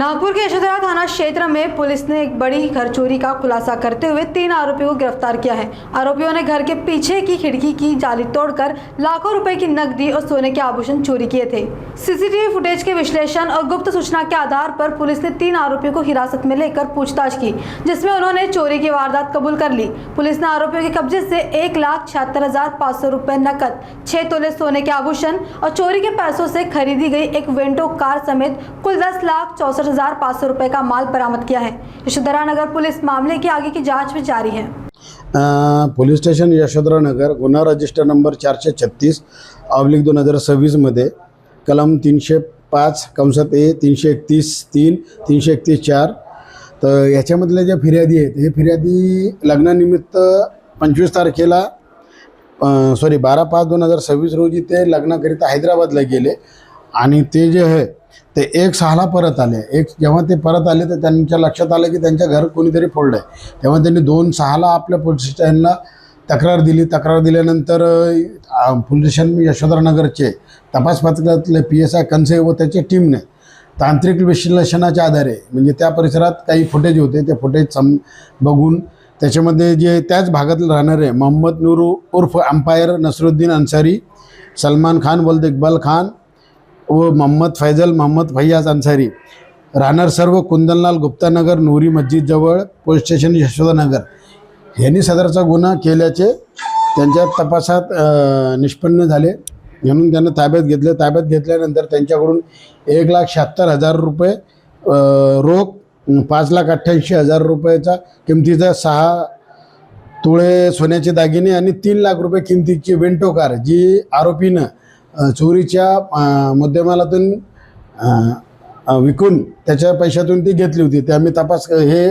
नागपुर के यशोधरा थाना क्षेत्र में पुलिस ने एक बड़ी घर चोरी का खुलासा करते हुए 3 आरोपियों को गिरफ्तार किया है। आरोपियों ने घर के पीछे की खिड़की की जाली तोड़कर लाखों रुपए की नकदी और सोने के आभूषण चोरी किए थे। सीसीटीवी फुटेज के विश्लेषण और गुप्त सूचना के आधार पर पुलिस ने 3 आरोपियों को हिरासत में लेकर पूछताछ की, जिसमें उन्होंने चोरी की वारदात कबूल कर ली। पुलिस ने आरोपियों के कब्जे से 1,76,500 रुपए नकद, 6 तोले सोने के आभूषण और चोरी के पैसों से खरीदी गई एक वेंटो कार समेत कुल 10,64,500 रुपए का माल बरामद किया है। यशोधरा नगर पुलिस मामले की आगे की जांच में जारी है। पोलीस स्टेशन यशोधरा नगर गुन्हा रजिस्टर नंबर 436/2026 मध्ये कलम 305 कंसात ए 331(3), 331(4) तर याच्यामधले जे फिर्यादी आहेत हे फिर्यादी लग्नानिमित्त 25 तारखेला 12/5/2026 रोजी ते लग्नाकरिता हैदराबादला गेले आणि ते जे आहे ते 1/6ला परत आले। जेव्हा ते परत आले तर त्यांच्या लक्षात आलं की त्यांच्या घर कोणीतरी फोडलं आहे। तेव्हा त्यांनी 2/6ला आपल्या पोलीस स्टेशनला तक्रार दिली। तक्रार दिल्यानंतर पोलीस स्टेशन यशोधरा नगरचे तपास पथकातले PSI कंसे व त्याच्या टीमने तांत्रिक विश्लेषणाच्या आधारे म्हणजे त्या परिसरात काही फुटेज होते, ते फुटेज बघून त्याच्यामध्ये जे त्याच भागातील राहणारे मोहम्मद नूरू उर्फ अंपायर नसरुद्दीन अंसारी, सलमान खान वल्द इकबाल खान व मोहम्मद फैजल मोहम्मद फैयाज अंसारी राहणार सर्व कुंदनलाल गुप्ता नगर नूरी मस्जिद जवळ पोलीस स्टेशन यशोधरा नगर यांनी सदरचा गुन्हा केल्याचे त्यांच्या तपासात निष्पन्न झाले, म्हणून त्यांना ताब्यात घेतले। ताब्यात घेतल्यानंतर त्यांच्याकडून 1,76,000 रुपये रोख, 5,88,000 रुपयाचा किमतीचा 6 तोळे सोन्याचे दागिने आणि 3 लाख रुपये किमतीची वेंटो कार जी आरोपीनं चोरीच्या मुद्देमालातून विकून त्याच्या पैशातून ती घेतली होती, ते आम्ही तपास हे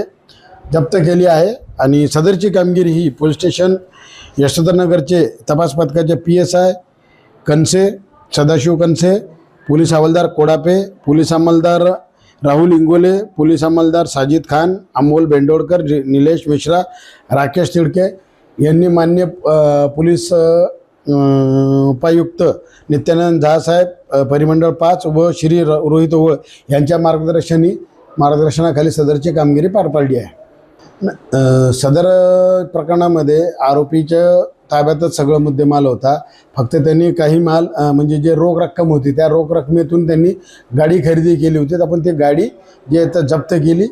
जप्त केली आहे। आणि सदरची कामगिरी ही पोलीस स्टेशन यशोधरा नगरचे तपास पथकाचे PSI कंसे सदाशिव कंसे, पोलीस हवालदार कोडापे, पोलीस अंमलदार राहुल इंगोले, पोलीस अंमलदार साजिद खान, अमोल बेंडोडकर, निलेश मिश्रा, राकेश तिडके यांनी मान्य पोलीस उपायुक्त नित्यानंद झा साहेब परिमंडळ 5 व श्री रोहित ओवळ यांच्या मार्गदर्शनाखाली सदरची कामगिरी पार पाडली आहे। सदर प्रकरणामध्ये आरोपीच्या ताब्यातच सगळं मुद्देमाल होता। फक्त त्यांनी काही माल म्हणजे जे रोख रक्कम होती त्या रोख रकमेतून त्यांनी गाडी खरेदी केली होती। आपण ती गाडी जी आहे जप्त केली